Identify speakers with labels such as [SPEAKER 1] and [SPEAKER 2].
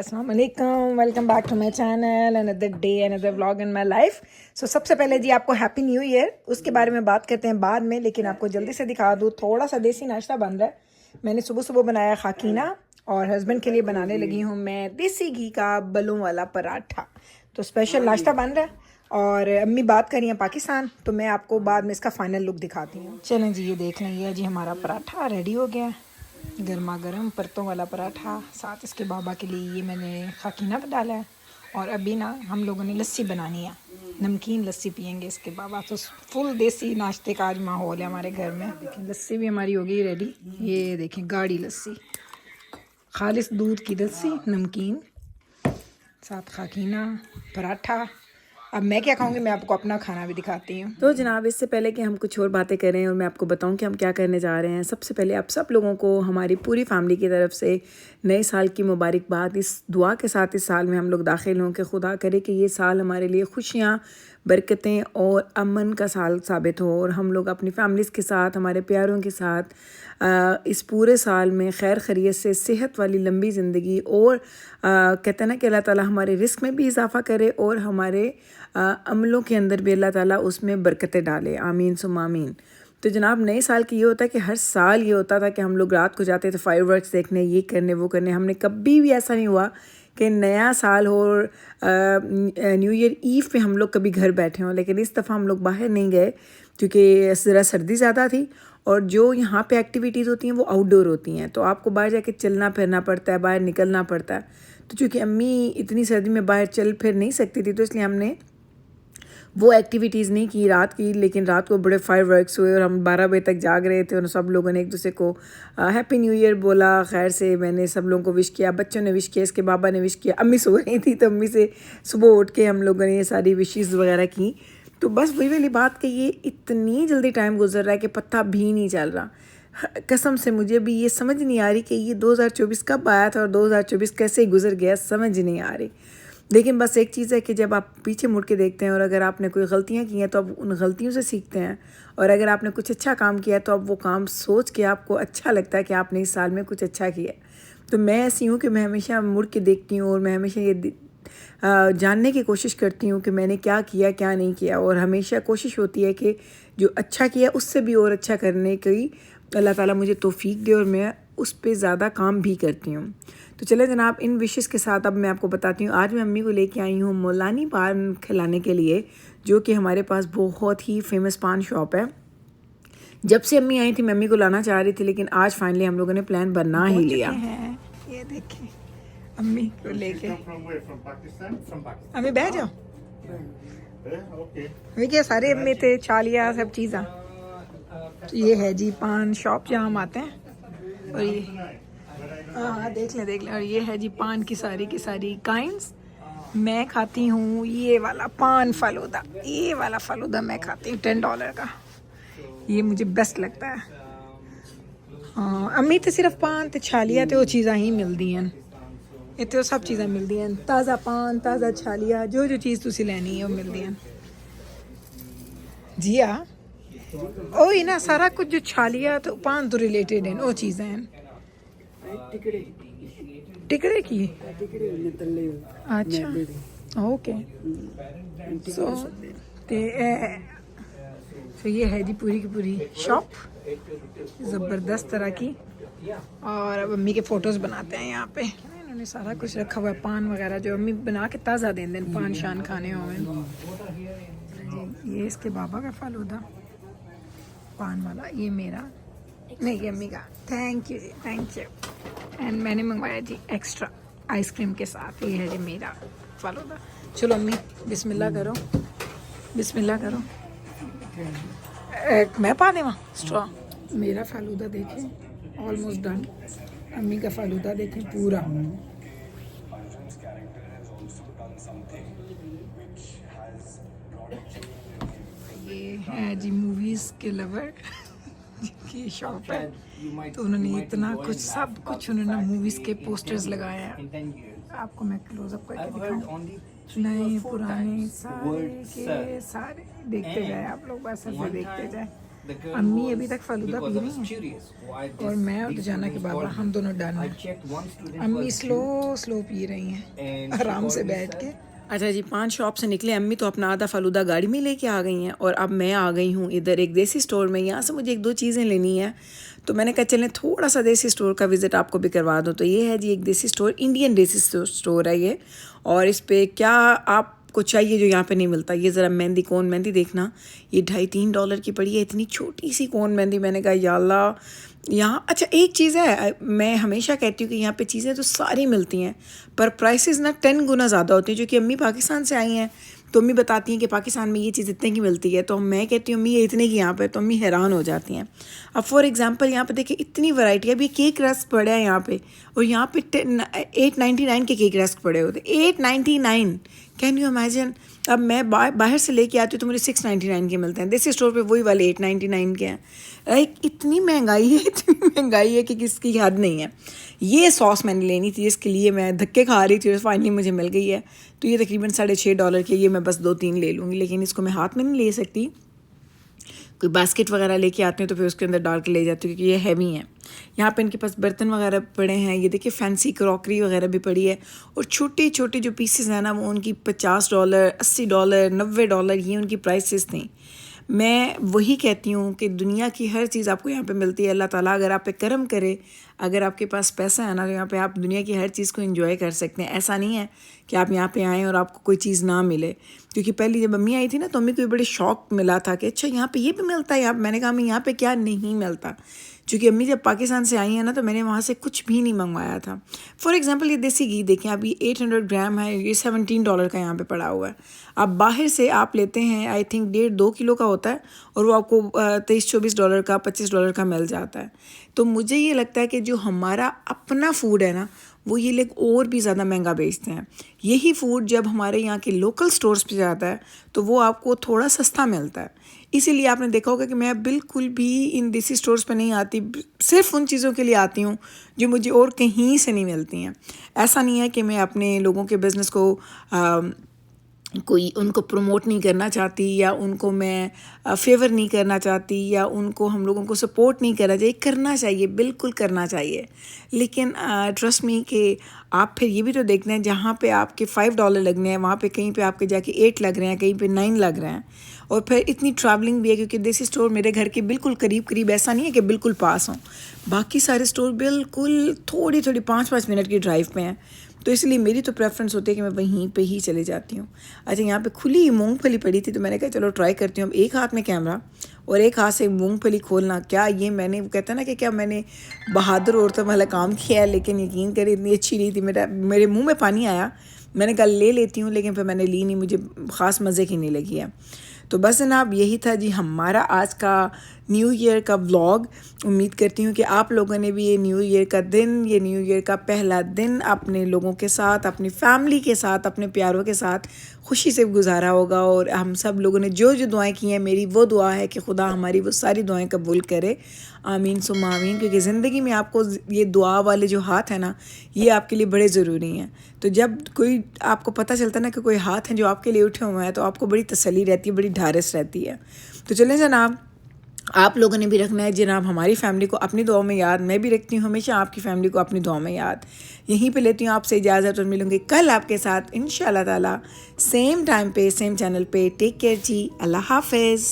[SPEAKER 1] अस्सलाम वालेकुम, welcome back to my channel, another day another vlog in my life. So सबसे पहले जी आपको हैप्पी न्यू ईयर, उसके बारे में बात करते हैं बाद में, लेकिन आपको जल्दी से दिखा दूँ थोड़ा सा देसी नाश्ता बन रहा है। मैंने सुबह सुबह बनाया खाकीना और हस्बैंड के लिए बनाने लगी हूँ मैं देसी घी का बलों वाला पराठा। तो स्पेशल नाश्ता बन रहा है और अम्मी बात कर रही हैं पाकिस्तान, तो मैं आपको बाद में इसका फाइनल लुक दिखाती हूँ। चलें जी, ये देख लें, ये जी हमारा पराठा रेडी हो गया है, गर्मा गर्म परतों वाला पराठा। साथ इसके बाबा के लिए ये मैंने खाकीना डाला है और अभी ना हम लोगों ने लस्सी बनानी है, नमकीन लस्सी पियेंगे इसके बाबा। तो फुल देसी नाश्ते का आज माहौल है हमारे घर में। देखें लस्सी भी हमारी हो गई रेडी, ये देखें गाढ़ी लस्सी, खालिस दूध की लस्सी, नमकीन, साथ खाकीना, पराठा। अब मैं क्या खाऊंगी, मैं आपको अपना खाना भी दिखाती हूँ।
[SPEAKER 2] तो जनाब, इससे पहले कि हम कुछ और बातें करें और मैं आपको बताऊं कि हम क्या करने जा रहे हैं, सबसे पहले आप सब लोगों को हमारी पूरी फैमिली की तरफ से नए साल की मुबारकबाद। इस दुआ के साथ इस साल में हम लोग दाखिल हों कि खुदा करे कि ये साल हमारे लिए खुशियाँ, बरकतें और अमन का साल साबित हो और हम लोग अपनी फैमिलीज़ के साथ, हमारे प्यारों के साथ इस पूरे साल में खैर खैरियत से, सेहत वाली लंबी ज़िंदगी और कहते हैं ना कि अल्लाह ताला हमारे रिस्क में भी इजाफ़ा करे और हमारे अमलों के अंदर भी अल्लाह ताला उसमें बरकतें डाले, आमीन सुम आमीन। तो जनाब, नए साल की ये होता है कि हर साल ये होता था कि हम लोग रात को जाते थे फायरवर्क्स देखने, ये करने वो करने। हमने कभी भी ऐसा नहीं हुआ कि नया साल हो और न्यू ईयर ईव पे हम लोग कभी घर बैठे हों। लेकिन इस दफ़ा हम लोग बाहर नहीं गए क्योंकि ज़रा सर्दी ज़्यादा थी और जो यहाँ पे एक्टिविटीज़ होती हैं वो आउटडोर होती हैं, तो आपको बाहर जाके चलना फिरना पड़ता है, बाहर निकलना पड़ता है। तो चूँकि अम्मी इतनी सर्दी में बाहर चल फिर नहीं सकती थी, तो इसलिए हमने वो एक्टिविटीज़ नहीं की रात की। लेकिन रात को बड़े फायरवर्क्स हुए और हम 12 बजे तक जाग रहे थे और सब लोगों ने एक दूसरे को हैप्पी न्यू ईयर बोला। खैर से मैंने सब लोगों को विश किया, बच्चों ने विश किया, इसके बाबा ने विश किया, अम्मी सो रही थी तो अम्मी से सुबह उठ के हम लोगों ने ये सारी विशेज़ वगैरह की। तो बस वही वाली बात कि ये इतनी जल्दी टाइम गुजर रहा है कि पता भी नहीं चल रहा। कसम से मुझे भी ये समझ नहीं आ रही कि ये 2024 कब आया था और 2024 कैसे गुजर गया, समझ नहीं आ रही। लेकिन बस एक चीज़ है कि जब आप पीछे मुड़ के देखते हैं और अगर आपने कोई गलतियां की हैं तो आप उन गलतियों से सीखते हैं, और अगर आपने कुछ अच्छा काम किया है तो अब वो काम सोच के आपको अच्छा लगता है कि आपने इस साल में कुछ अच्छा किया। तो मैं ऐसी हूँ कि मैं हमेशा मुड़ के देखती हूँ और मैं हमेशा ये जानने की कोशिश करती हूँ कि मैंने क्या किया क्या नहीं किया, और हमेशा कोशिश होती है कि जो अच्छा किया उससे भी और अच्छा करने की अल्लाह ताला मुझे तौफीक दे और मैं उस पर ज़्यादा काम भी करती हूँ। तो चले जनाब, इन विशेज़ के साथ अब मैं आपको बताती हूँ। आज मैं अम्मी को लेके आई हूँ मौलानी पान खिलाने के लिए, जो कि हमारे पास बहुत ही फेमस पान शॉप है। जब से अम्मी आई थी मैं अम्मी को लाना चाह रही थी, लेकिन आज फाइनली हम लोगों ने प्लान बना ही लिया।
[SPEAKER 1] ये देखें अम्मी को लेके, अम्मी बैठ जाओ, देखिए सारे अम्मी थे, चालिया सब चीज़ा। तो ये है जी पान शॉप जहाँ हम आते हैं, और ये हाँ देख लें। और ये है जी पान की सारी काइंड्स। मैं खाती हूँ ये वाला पान फालूदा, ये वाला फालूदा मैं खाती हूँ $10 का, ये मुझे बेस्ट लगता है। हाँ अम्मी तो सिर्फ पान तो छालिया तो वो चीज़ां ही मिलती हैं, इतने सब चीज़ां मिलती हैं, ताज़ा पान, ताज़ा छालिया, जो चीज़ तुसी लेनी है वो मिलती हैं जी। हाँ ओ ही ना, सारा कुछ जो छालिया तो पान तो रिलेटेड हैं, वो चीज़ें हैं। टिकड़े की, अच्छा ओके। तो ये है जी पूरी की पूरी शॉप, ज़बरदस्त तरह की। और अब अम्मी के फ़ोटोज़ बनाते हैं यहाँ पे। इन्होंने सारा कुछ रखा हुआ है, पान वगैरह जो अम्मी बना के ताज़ा दें पान शान खाने होंगे। ये इसके बाबा का फालूदा पान वाला, ये मेरा नहीं, ये अम्मी का। थैंक यू जी, थैंक यू। एंड मैंने मंगवाया जी एक्स्ट्रा आइसक्रीम के साथ, ये है जी मेरा फालूदा। चलो अम्मी बिस्मिल्लाह करो, बिस्मिल्लाह करो। मैं पा देवा स्ट्रॉ। मेरा फालूदा देखें ऑलमोस्ट डन, अम्मी का फालूदा देखें पूरा। ये है जी मूवीज़ के लवर की शॉप है, तो उन्होंने इतना कुछ सब कुछ उन्होंने मूवीज़ के पोस्टर्स लगाए हैं। आपको मैं क्लोजअप करके दिखाऊं, नए पुराने सारे के सारे देखते जाए आप लोग, बस ऐसे देखते जाए।
[SPEAKER 3] The girl
[SPEAKER 1] अम्मी अभी
[SPEAKER 3] was,
[SPEAKER 1] तक falooda
[SPEAKER 3] because
[SPEAKER 1] P
[SPEAKER 3] I was
[SPEAKER 1] रही हैं
[SPEAKER 3] curious why
[SPEAKER 1] और
[SPEAKER 3] this
[SPEAKER 1] मैं और
[SPEAKER 3] big
[SPEAKER 1] जाना के
[SPEAKER 3] student
[SPEAKER 1] बाबा
[SPEAKER 3] called
[SPEAKER 1] हम
[SPEAKER 3] me.
[SPEAKER 1] दोनों डन
[SPEAKER 3] I
[SPEAKER 1] हैं।
[SPEAKER 3] checked one student
[SPEAKER 1] अम्मी
[SPEAKER 3] was
[SPEAKER 1] slow
[SPEAKER 3] due
[SPEAKER 1] slow P रही हैं
[SPEAKER 3] and she
[SPEAKER 1] आराम
[SPEAKER 3] called
[SPEAKER 1] से
[SPEAKER 3] me
[SPEAKER 1] बैठ के।
[SPEAKER 3] said
[SPEAKER 2] अच्छा जी, 5 शॉप से निकले अम्मी तो अपना आधा फ़ालूदा गाड़ी में लेके आ गई हैं और अब मैं आ गई हूँ इधर एक देसी स्टोर में। यहाँ से मुझे 1-2 चीज़ें लेनी है, तो मैंने कहा चलें थोड़ा सा देसी स्टोर का विज़िट आपको भी करवा दूँ। तो ये है जी एक देसी स्टोर, इंडियन देसी स्टोर है ये, और इस पे क्या आपको चाहिए जो यहाँ पे नहीं मिलता। ये ज़रा मेहंदी, कोन मेहंदी देखना, ये $2.5-3 की पड़ी है, इतनी छोटी सी कोन मेहंदी। मैंने कहा या अल्लाह, यहाँ अच्छा एक चीज़ है, मैं हमेशा कहती हूँ कि यहाँ पे चीज़ें तो सारी मिलती हैं पर प्राइसेस ना 10 गुना ज़्यादा होती हैं। क्योंकि अम्मी पाकिस्तान से आई हैं तो अम्मी बताती हैं कि पाकिस्तान में ये चीज़ इतने की मिलती है, तो मैं कहती हूँ अम्मी ये इतने की यहाँ पे, तो अम्मी हैरान हो जाती हैं। अब फॉर एग्जांपल यहाँ पे देखिए इतनी वैरायटी है। अभी केक रस्क पड़े हैं यहाँ पे, और यहाँ पे 8.99 के केक रस्क पड़े होते, 8.99, कैन यू इमेजिन। अब मैं बाहर से लेके आती हूँ तो मुझे 6.99 के मिलते हैं, देसी स्टोर पे वही वाले 8.99 के हैं। लाइक इतनी महंगाई है, इतनी महंगाई है कि किसकी हद नहीं है। ये सॉस मैंने लेनी थी, इसके लिए मैं धक्के खा रही थी, फाइनली मुझे मिल गई है। तो ये तकरीबन $6.5 की, ये मैं बस 2-3 ले लूँगी, लेकिन इसको मैं हाथ में नहीं ले सकती। कोई बास्केट वगैरह लेके आती हूँ तो फिर उसके अंदर डाल के ले जाती हूँ क्योंकि ये हैवी हैं। यहाँ पे इनके पास बर्तन वगैरह पड़े हैं, ये देखिए फैंसी क्रॉकरी वगैरह भी पड़ी है, और छोटे छोटे जो पीसेस हैं ना वो उनकी $50, $80, $90 ये उनकी प्राइसेस थी। मैं वही कहती हूँ कि दुनिया की हर चीज़ आपको यहाँ पे मिलती है। अल्लाह ताला अगर आप पे करम करे, अगर आपके पास पैसा है ना, तो यहाँ पे आप दुनिया की हर चीज़ को एंजॉय कर सकते हैं। ऐसा नहीं है कि आप यहाँ पे आएँ और आपको कोई चीज़ ना मिले। क्योंकि पहली जब अम्मी आई थी ना तो अम्मी को भी बड़े शौक मिला था कि अच्छा यहाँ पे ये भी मिलता है। मैंने कहा अम्मी यहाँ पे क्या नहीं मिलता, क्योंकि अम्मी जब पाकिस्तान से आई हैं ना तो मैंने वहाँ से कुछ भी नहीं मंगवाया था। फॉर एग्जांपल ये देसी घी देखें, अभी 800 ग्राम है, ये $17 का यहाँ पे पड़ा हुआ है। अब बाहर से आप लेते हैं आई थिंक 1.5-2 किलो का होता है, और वो आपको $23-24 का, $25 का मिल जाता है। तो मुझे ये लगता है कि जो हमारा अपना फूड है ना वो ये लोग और भी ज़्यादा महंगा बेचते हैं। यही फूड जब हमारे यहाँ के लोकल स्टोर्स पे जाता है तो वो आपको थोड़ा सस्ता मिलता है। इसीलिए आपने देखा होगा कि मैं बिल्कुल भी इन देसी स्टोर्स पे नहीं आती, सिर्फ उन चीज़ों के लिए आती हूँ जो मुझे और कहीं से नहीं मिलती हैं। ऐसा नहीं है कि मैं अपने लोगों के बिज़नेस को कोई उनको प्रमोट नहीं करना चाहती, या उनको मैं फेवर नहीं करना चाहती, या उनको हम लोगों को सपोर्ट नहीं करना चाहिए। करना चाहिए, बिल्कुल करना चाहिए, लेकिन ट्रस्ट मी कि आप फिर ये भी तो देखते हैं जहाँ पे आपके $5 लगने हैं वहाँ पे कहीं पे आपके जाके 8 लग रहे हैं, कहीं पे 9 लग रहे हैं। और फिर इतनी ट्रैवलिंग भी है, क्योंकि देसी स्टोर मेरे घर के बिल्कुल करीब करीब, ऐसा नहीं है कि बिल्कुल पास हों। बाकी सारे स्टोर बिल्कुल थोड़ी 5-5 मिनट की ड्राइव पे हैं। तो इसलिए मेरी तो प्रेफरेंस होती है कि मैं वहीं पे ही चले जाती हूँ। अच्छा यहाँ पे खुली मूंगफली पड़ी थी तो मैंने कहा चलो ट्राई करती हूँ। अब एक हाथ में कैमरा और एक हाथ से मूंगफली खोलना, क्या ये मैंने, वो कहता है ना कि क्या मैंने बहादुर औरतों वाला काम किया है। लेकिन यकीन करें इतनी अच्छी नहीं थी, मेरे मुँह में पानी आया। मैंने कहा ले लेती हूँ, लेकिन फिर मैंने ली नहीं, मुझे ख़ास मज़े की नहीं लगी है। तो बस जनाब यही था जी हमारा आज का न्यू ईयर का व्लॉग। उम्मीद करती हूँ कि आप लोगों ने भी ये न्यू ईयर का दिन, ये न्यू ईयर का पहला दिन अपने लोगों के साथ, अपनी फैमिली के साथ, अपने प्यारों के साथ खुशी से गुजारा होगा। और हम सब लोगों ने जो जो दुआएं की हैं, मेरी वो दुआ है कि खुदा हमारी वो सारी दुआएं कबूल करे, आमीन सुम्मा आमीन। क्योंकि ज़िंदगी में आपको ये दुआ वाले जो हाथ है ना, ये आपके लिए बड़े ज़रूरी हैं। तो जब कोई आपको पता चलता है ना कि कोई हाथ हैं जो आपके लिए उठे हुए हैं, तो आपको बड़ी तसल्ली रहती है, बड़ी ढारस रहती है। तो चलें जनाब, आप लोगों ने भी रखना है जनाब हमारी फैमिली को अपनी दुआओं में याद। मैं भी रखती हूँ हमेशा आपकी फैमिली को अपनी दुआओं में याद। यहीं पे लेती हूँ आपसे इजाज़त, और मिलूँगी कल आपके साथ इंशाअल्लाह ताला सेम टाइम पे, सेम चैनल पे। टेक केयर जी, अल्लाह हाफिज़।